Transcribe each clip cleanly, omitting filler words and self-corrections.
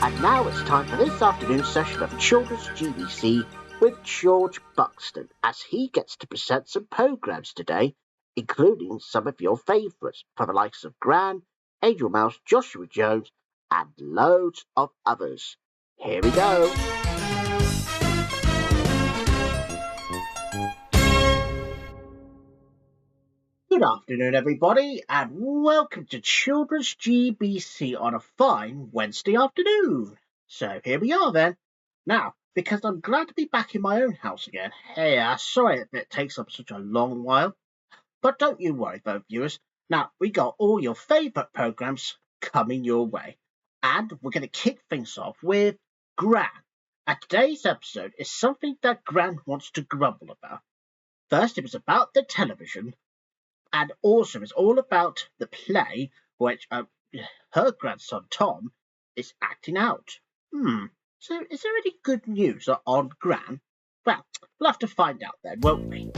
And now it's time for this afternoon's session of Children's GBC with George Buxton, as he gets to present some programmes today, including some of your favourites from the likes of Gran, Angel Mouse, Joshua Jones, and loads of others. Here we go. Good afternoon, everybody, and welcome to Children's GBC on a fine Wednesday afternoon. So here we are then. Now, because I'm glad to be back in my own house again. Hey, sorry if it takes up such a long while, but don't you worry, though, viewers. Now, we got all your favourite programmes coming your way, and we're going to kick things off with Gran. And today's episode is something that Gran wants to grumble about. First, it was about the television, and also it's all about the play which her grandson Tom is acting out. So is there any good news on Gran? Well, we'll have to find out then, won't we?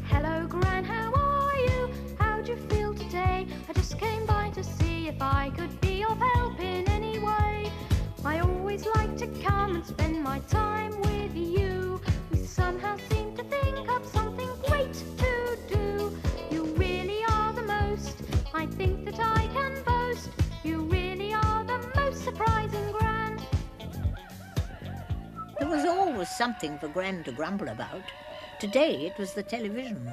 Hello, Gran, how are you? How do you feel today? I just came by to see if I could be of help in any way. I always like to come and spend my time with you. We somehow seem to think of something great to do. You really are the most, I think that I can boast. You really are the most surprising Gran. There was always something for Gran to grumble about. Today it was the television.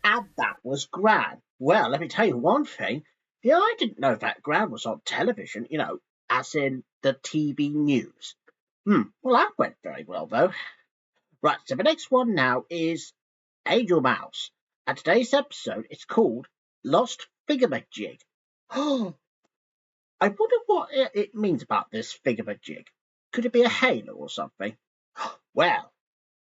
And that was Gran. Well, let me tell you one thing. Yeah, I didn't know that Gran was on television, as in the TV news. Well, that went very well, though. Right, so the next one now is Angel Mouse. And today's episode is called Lost Thingamajig. Oh, I wonder what it means about this thingamajig. Could it be a halo or something? Well,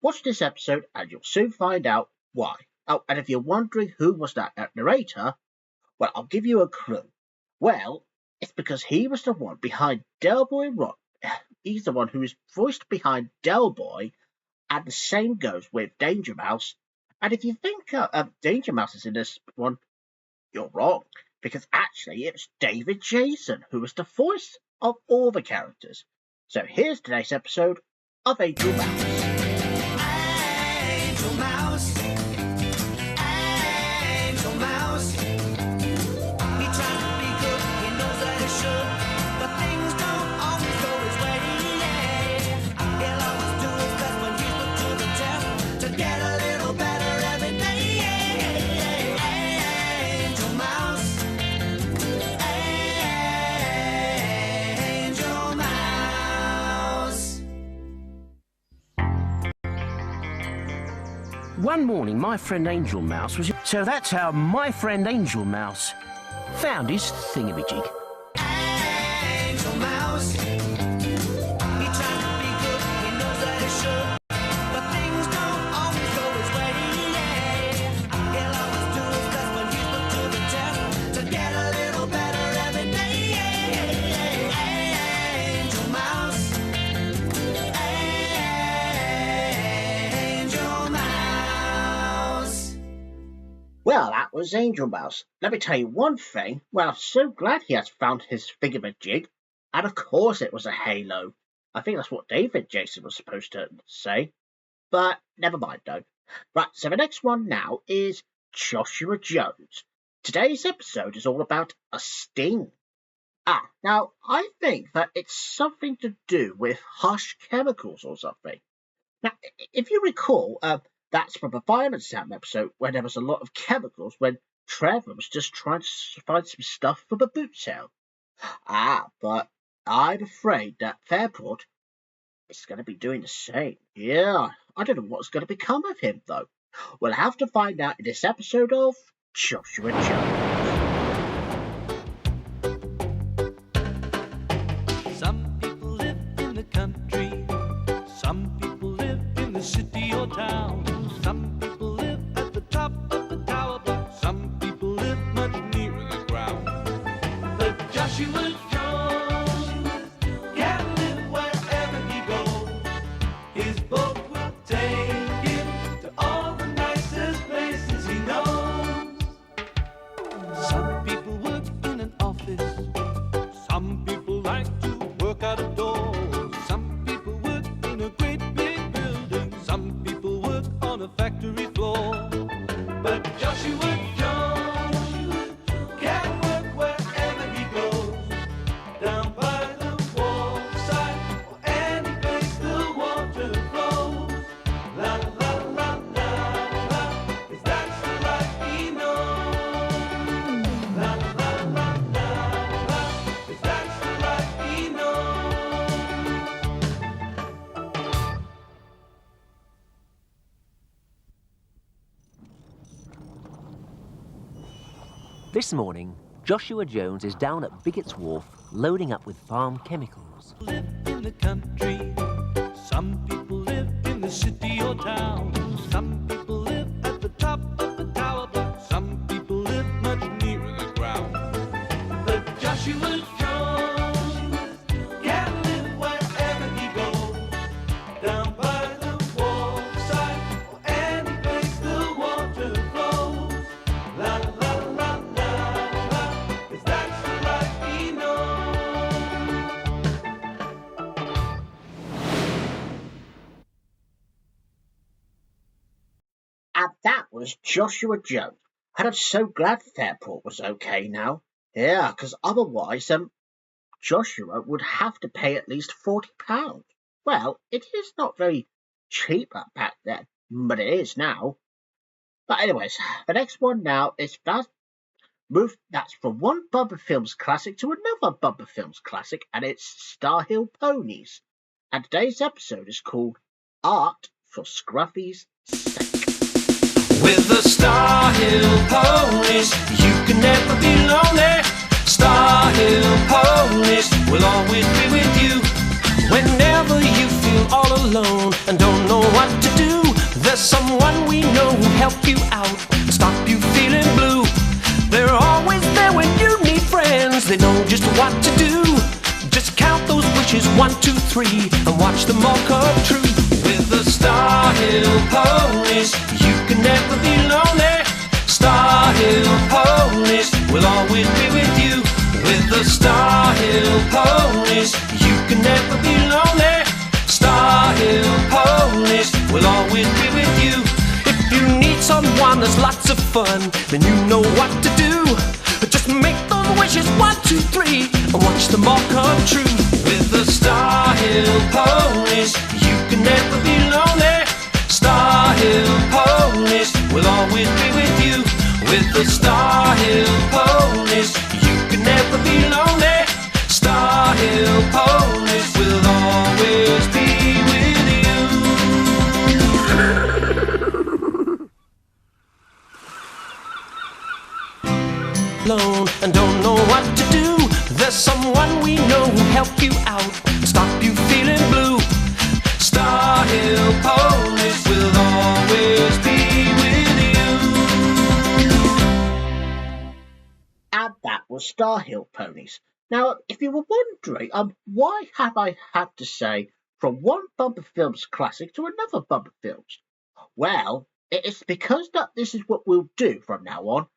watch this episode and you'll soon find out why. Oh, and if you're wondering who was that narrator, well, I'll give you a clue. Well, it's because he was the one behind Del Boy Rock. He's the one who is voiced behind Del Boy, and the same goes with Danger Mouse. And if you think Danger Mouse is in this one, you're wrong, because actually it was David Jason who was the voice of all the characters. So here's today's episode of Angel Mouse. Angel Mouse. Angel Mouse. He tries to be good, he knows that he should, but things don't always go his way. He'll always do his best when he's put to the test to get a little better every day. Angel Mouse. Angel Mouse. One morning, my friend Angel Mouse was... So that's how my friend Angel Mouse found his thingamajig. Angel Mouse. He tries to be good, he knows that he should, but things don't always go his way. He'll always do his best when he's put to the test to get a little better every day. Angel Mouse. Angel Mouse. Well, that was Angel Mouse. Let me tell you one thing. Well, I'm so glad he has found his thingamajig. And of course it was a halo. I think that's what David Jason was supposed to say. But never mind, though. Right, so the next one now is Joshua Jones. Today's episode is all about a sting. Now, I think that it's something to do with harsh chemicals or something. Now, if you recall, that's from a Fireman Sam episode where there was a lot of chemicals when Trevor was just trying to find some stuff for the boot sale. But I'm afraid that Fairport is going to be doing the same. Yeah, I don't know what's going to become of him, though. We'll have to find out in this episode of Joshua Jones. Some people live in the country, some people live in the city or town, some people live at the top of the tower, but some people live much nearer the ground. But Joshua Jones on the factory floor. But Joshua Jones can work wherever he goes, down by the waterside or any place the water flows. La la la la la, 'cause that's the life he knows. La la la la la, 'cause that's the life he knows. This morning, Joshua Jones is down at Bigot's Wharf loading up with farm chemicals. Live in the country. Some people live in the city or town. Some people live at the top of the tower, but some people live much nearer the ground. But Joshua Jones can live wherever he goes, down by the waterside or any place the water flows. La la la la la, 'cause that's the life he knows. And that was Joshua Jones. And I'm so glad the airport was okay now. Yeah, because otherwise, Joshua would have to pay at least £40. Well, it is not very cheap back then, but it is now. But anyways, the next one now is that's from one Bubba Films classic to another Bubba Films classic, and it's Star Hill Ponies. And today's episode is called Art for Scruffy's Sake. With the Star Hill Ponies, you can never be lonely. Star Hill Ponies will always be with you. Whenever you feel all alone and don't know what to do, there's someone we know who'll help you out, stop you feeling blue. They're always there when you need friends. They know just what to do. Just count those wishes, 1, 2, 3, and watch them all come true. With the Star Hill Ponies, you can never be lonely. Star Hill Ponies will always be with you. With the Star Hill Ponies, you can never be lonely. Star Hill Ponies will always be with you. If you need someone that's lots of fun, then you know what to do. Just make those wishes, 1, 2, 3, and watch them all come true. With the Star Hill Ponies, you can never be lonely. Star Hill Ponies will always be with you. With the Star Hill Ponies, you can never be lonely. Star Hill Ponies will always be with you. Alone and don't know what to do, there's someone we know who'll help you out, stop you feeling blue. Star Hill Ponies will always be with you. And that was Star Hill Ponies. Now, if you were wondering, why have I had to say from one Bubba Films classic to another Bubba Films? Well, it's because that this is what we'll do from now on.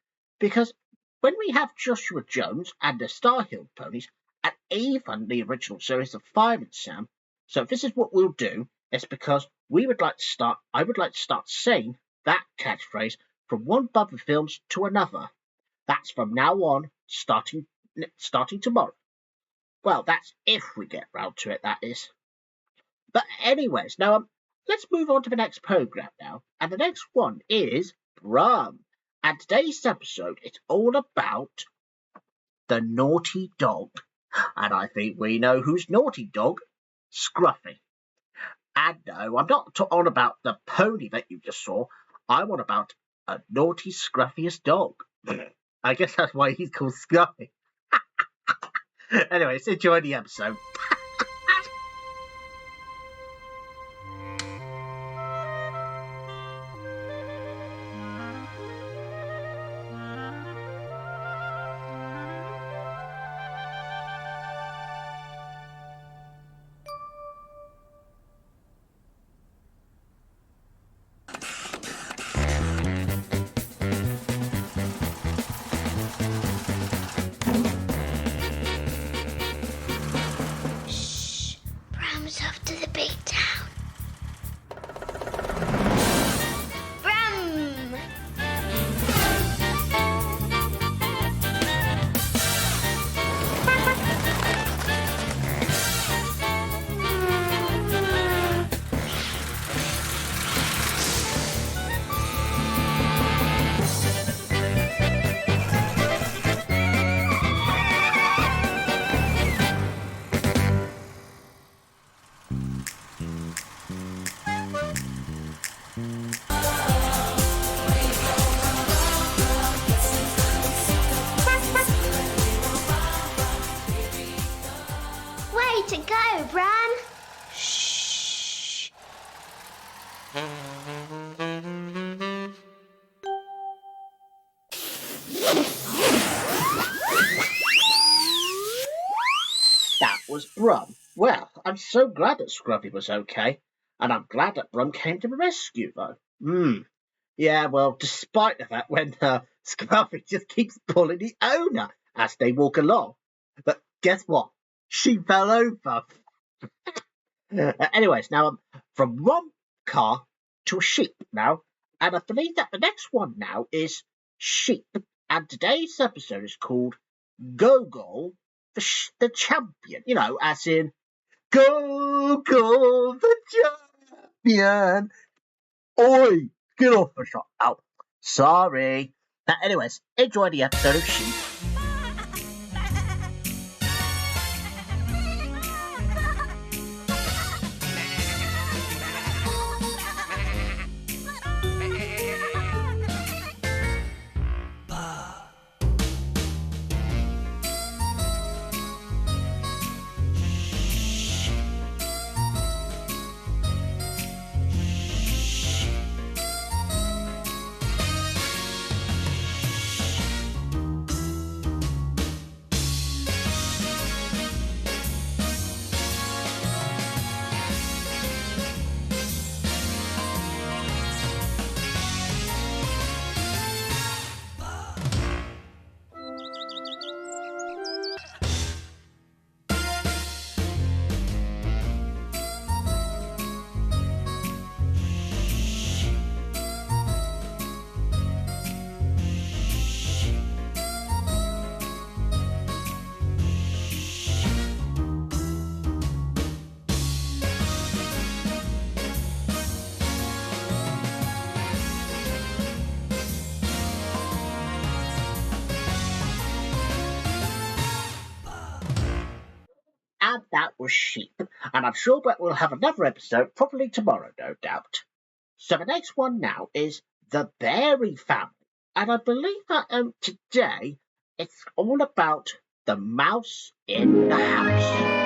Because when we have Joshua Jones and the Star Hill Ponies, and even the original series of Fireman Sam, so this is what we'll do. It's because I would like to start saying that catchphrase from one Bubba Films to another. That's from now on, starting tomorrow. Well, that's if we get round to it, that is. But anyways, now let's move on to the next program now. And the next one is Brum. And today's episode is all about the naughty dog. And I think we know who's naughty dog. Scruffy. And no, I'm not on about the pony that you just saw. I'm on about a naughty, scruffiest dog. I guess that's why he's called Scruffy. Anyways, enjoy the episode. was Brum. Well, I'm so glad that Scruffy was okay, and I'm glad that Brum came to the rescue, though. Yeah, well, despite the fact when Scruffy just keeps pulling the owner as they walk along. But guess what? She fell over. Anyways, now from one car to a sheep now, and I believe that the next one now is sheep, and today's episode is called Gogol the champion. You know, as in Gogol the champion. Oi, get off the shot. Oh, sorry. Anyways, enjoy the episode of Sheep. And that was Sheep. And I'm sure that we'll have another episode probably tomorrow, no doubt. So the next one now is the Berry family. And I believe that today it's all about the mouse in the house.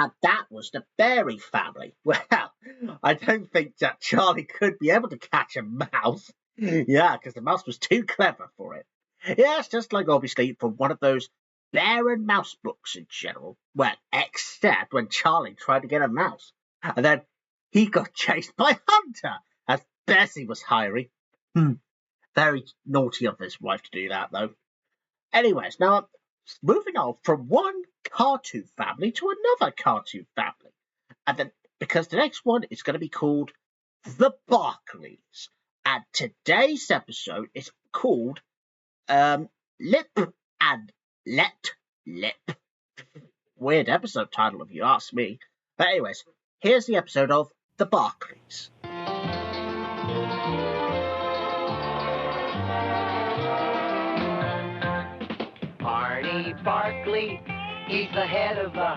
And that was the Berry family. Well, I don't think that Charlie could be able to catch a mouse. Yeah, because the mouse was too clever for it. Yeah, it's just like obviously from one of those bear and mouse books in general. Well, except when Charlie tried to get a mouse. And then he got chased by Hunter as Bessie was hiring. Very naughty of his wife to do that, though. Anyways, now moving on from one cartoon family to another cartoon family. And then, because the next one is going to be called The Barkleys. And today's episode is called Lip and Let Lip. Weird episode title if you ask me. But anyways, here's the episode of The Barkleys. Arnie Barkley, he's the head of the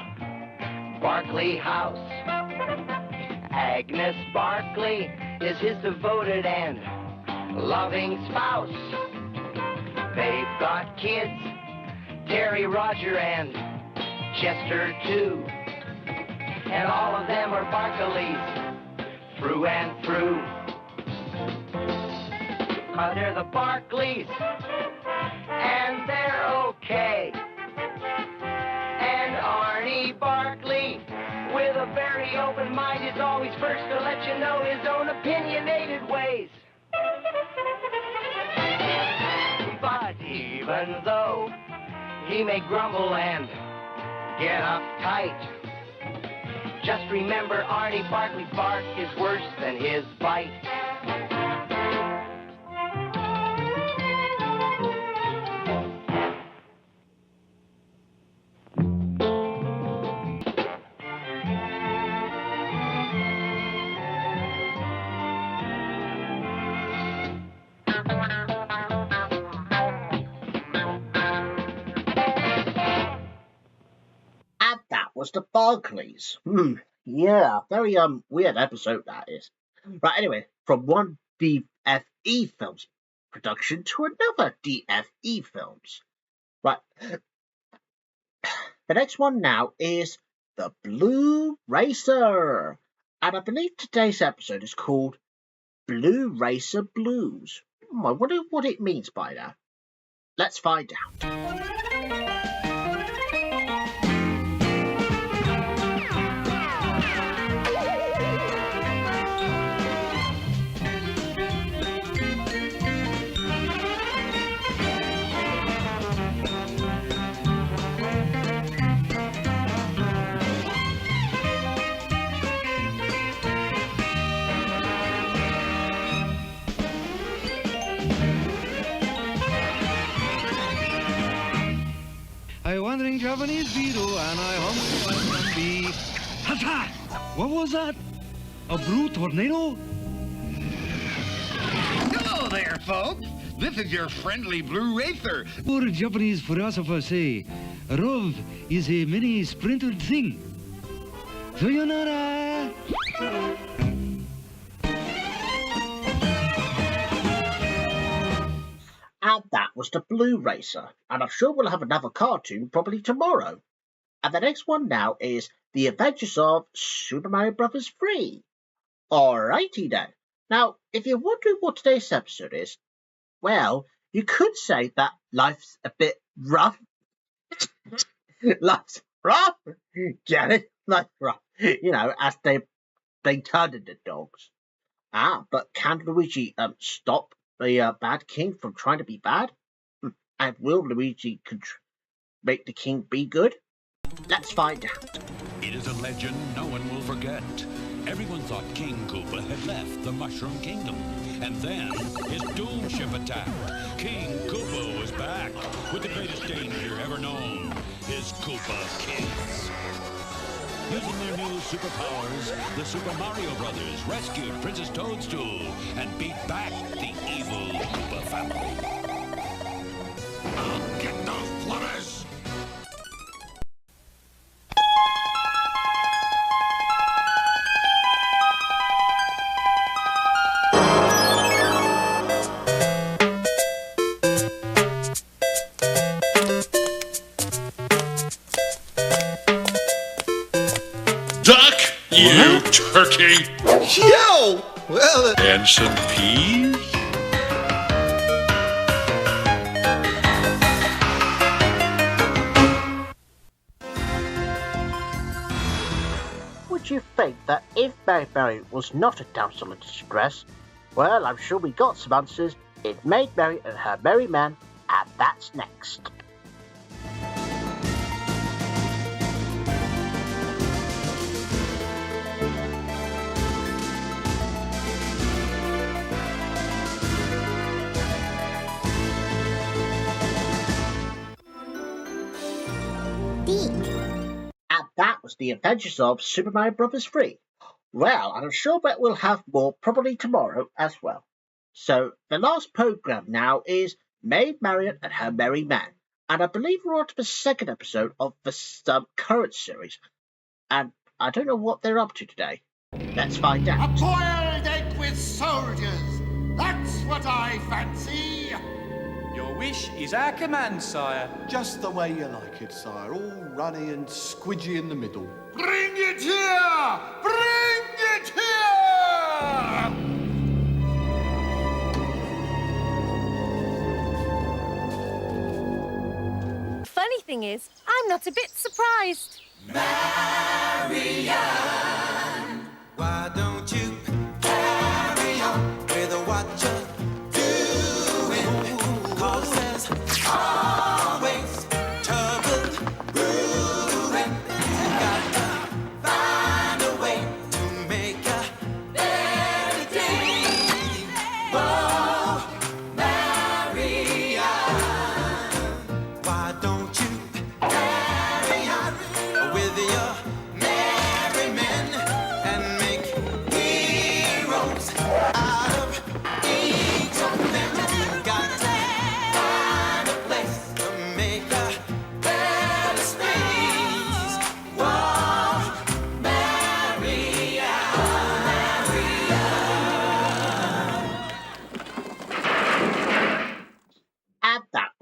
Barkley house. Agnes Barkley is his devoted and loving spouse. They've got kids, Terry, Roger, and Chester too. And all of them are Barkleys through and through. 'Cause they're the Barkleys, and they're okay. And Arnie Barkley, with a very open mind, is always first to let you know his own opinionated ways. But even though he may grumble and get uptight, just remember Arnie Barkley's bark is worse than his bite. was the Barclays. Yeah, very weird episode that is. Right, anyway, from one DFE Films production to another DFE Films. Right, the next one now is the Blue Racer. And I believe today's episode is called Blue Racer Blues. I wonder what it means by that. Let's find out. I wandering Japanese beetle and I hungry as can be. Huzzah! What was that? A blue tornado? Hello there, folks. This is your friendly Blue Racer. Or Japanese philosophers say, love is a many splintered thing. Sayonara! And that was the Blue Racer, and I'm sure we'll have another cartoon probably tomorrow. And the next one now is The Adventures of Super Mario Bros. 3. Alrighty then. Now, if you're wondering what today's episode is, well, you could say that life's a bit rough. Life's rough? Get it? Life's rough. You know, as they turned into dogs. But can Luigi stop the bad king from trying to be bad? And will Luigi make the king be good? Let's find out. It is a legend no one will forget. Everyone thought King Koopa had left the Mushroom Kingdom. And then his doom ship attacked. King Koopa was back with the greatest danger ever known, his Koopa kids. Using their new superpowers, the Super Mario Brothers rescued Princess Toadstool and beat back the evil Koopa family. I'll get those plumbers! Duck, you turkey! Yo! Well, And some peas? Would you think that if Mary was not a damsel in distress? Well, I'm sure we got some answers in Maid Mary and Her Merry Men, and that's next. And that was The Adventures of Super Mario Bros. 3. Well, and I'm sure that we'll have more probably tomorrow as well. So the last programme now is Maid Marian and Her Merry Men. And I believe we're on to the second episode of the current series. And I don't know what they're up to today. Let's find out. A boiled egg with soldiers. That's what I fancy. Your wish is our command, sire. Just the way you like it, sire. All runny and squidgy in the middle. Bring it here! Bring it here! Funny thing is, I'm not a bit surprised. Marianne, why don't you carry on with what you're doing? 'Cause there's always trouble brewing. You gotta find a way to make a better day. Whoa, Marianne, why don't you carry on with your merry men?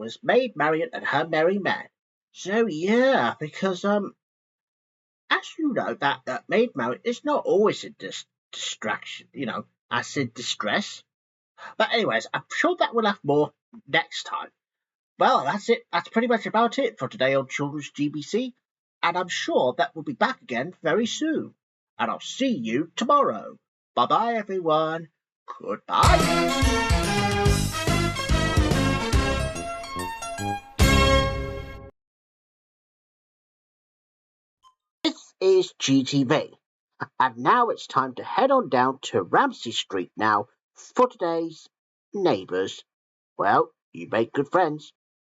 was Maid Marian and her merry men. So yeah, because as you know, that Maid Marian is not always a distraction, as in distress. But anyways, I'm sure that we'll have more next time. Well, that's it. That's pretty much about it for today on Children's GBC, and I'm sure that we'll be back again very soon. And I'll see you tomorrow. Bye bye, everyone. Goodbye. This is GTV, and now it's time to head on down to Ramsey Street now for today's Neighbours. Well, you make good friends.